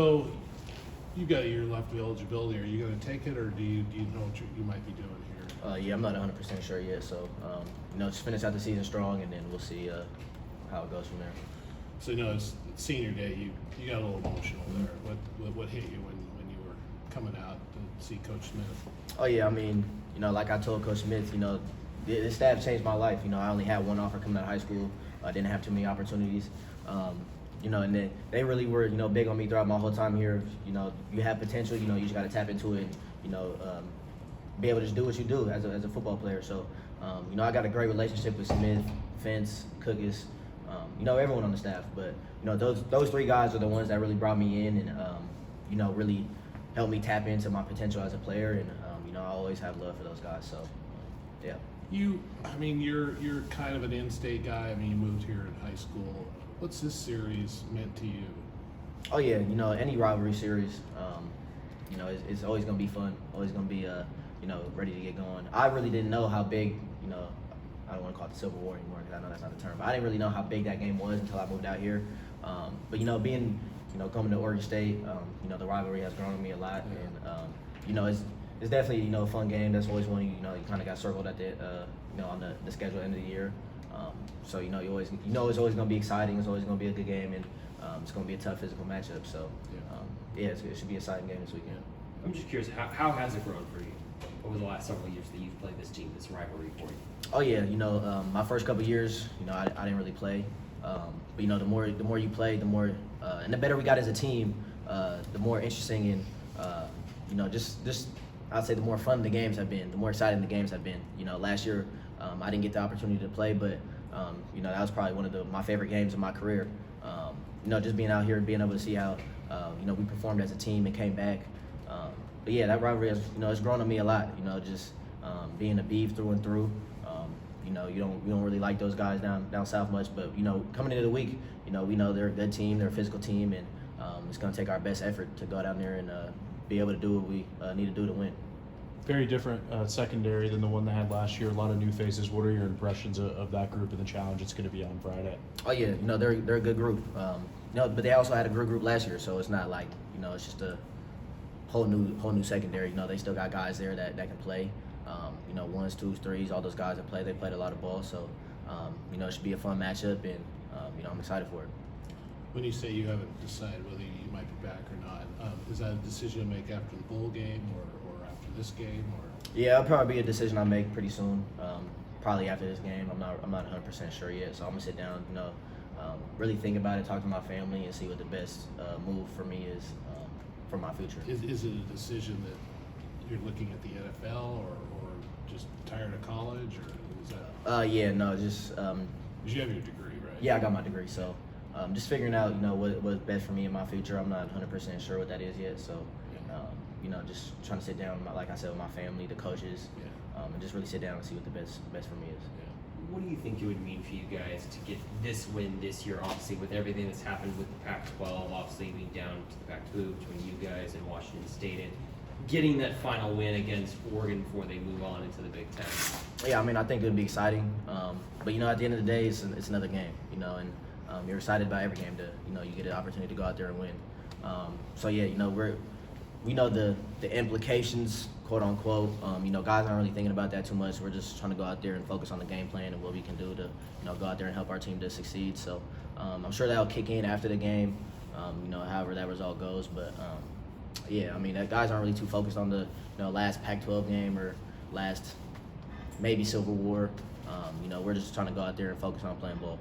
So you got a year left of eligibility. Are you going to take it, or do you know what you might be doing here? Yeah, I'm not 100% sure yet. So, just finish out the season strong, and then we'll see how it goes from there. So it's senior day. You got a little emotional there. What hit you when you were coming out to see Coach Smith? Oh yeah, like I told Coach Smith, the staff changed my life. I only had one offer coming out of high school. I didn't have too many opportunities. And then they really were, big on me throughout my whole time here. You have potential. You just got to tap into it. Be able to just do what you do as a football player. So, I got a great relationship with Smith, Fence, Cookis, everyone on the staff. But those three guys are the ones that really brought me in and really helped me tap into my potential as a player. And I always have love for those guys. So, yeah. You're kind of an in-state guy. You moved here in high school. What's this series meant to you? Oh yeah, any rivalry series, it's always gonna be fun. Always gonna be, ready to get going. I really didn't know how big, I don't want to call it the Civil War anymore because I know that's not the term. But I didn't really know how big that game was until I moved out here. But being, coming to Oregon State, the rivalry has grown on me a lot, and it's definitely a fun game. That's always one you kind of got circled at the on the schedule at the end of the year. So you always it's always going to be exciting. It's always going to be a good game, and it's going to be a tough physical matchup. So it should be an exciting game this weekend. I'm just curious, how has it grown for you over the last several years that you've played this team, this rivalry for you? Oh yeah, my first couple years, I didn't really play, but the more you play, the more and the better we got as a team, the more interesting and just I'd say the more fun the games have been, the more exciting the games have been. Last year I didn't get the opportunity to play, but that was probably one of my favorite games of my career. Just being out here and being able to see how we performed as a team and came back. But yeah, that rivalry has it's grown on me a lot. Just being a Beef through and through. We don't really like those guys down south much, but coming into the week, we know they're a good team, they're a physical team, and it's going to take our best effort to go down there and be able to do what we need to do to win. Very different secondary than the one they had last year. A lot of new faces. What are your impressions of that group and the challenge it's going to be on Friday? Oh yeah, they're a good group. But they also had a good group last year, so it's not like it's just a whole new secondary. They still got guys there that can play. Ones, twos, threes, all those guys that play. They played a lot of ball, so it should be a fun matchup, and I'm excited for it. When you say you haven't decided whether you might be back or not, is that a decision to make after the bowl game or after this game, or? Yeah, it'll probably be a decision I make pretty soon. Probably after this game. I'm not 100% sure yet, so I'm gonna sit down, really think about it, talk to my family, and see what the best move for me is for my future. Is it a decision that you're looking at the NFL or just tired of college, or is that? Yeah, no, just. Because you have your degree, right? Yeah, I got my degree, so just figuring out, what's best for me in my future. I'm not 100% sure what that is yet, so just trying to sit down, like I said, with my family, the coaches, and just really sit down and see what the best for me is. What do you think it would mean for you guys to get this win this year, obviously with everything that's happened with the Pac-12, obviously being down to the Pac-2 between you guys and Washington State, and getting that final win against Oregon before they move on into the Big Ten? Yeah, I think it would be exciting, but at the end of the day, it's another game, and you're excited about every game to, you get an opportunity to go out there and win. So yeah, we know the implications, quote unquote. Guys aren't really thinking about that too much. We're just trying to go out there and focus on the game plan and what we can do to, go out there and help our team to succeed. So I'm sure that'll kick in after the game, however that result goes. But yeah, guys aren't really too focused on the last Pac-12 game or last maybe Civil War. We're just trying to go out there and focus on playing ball.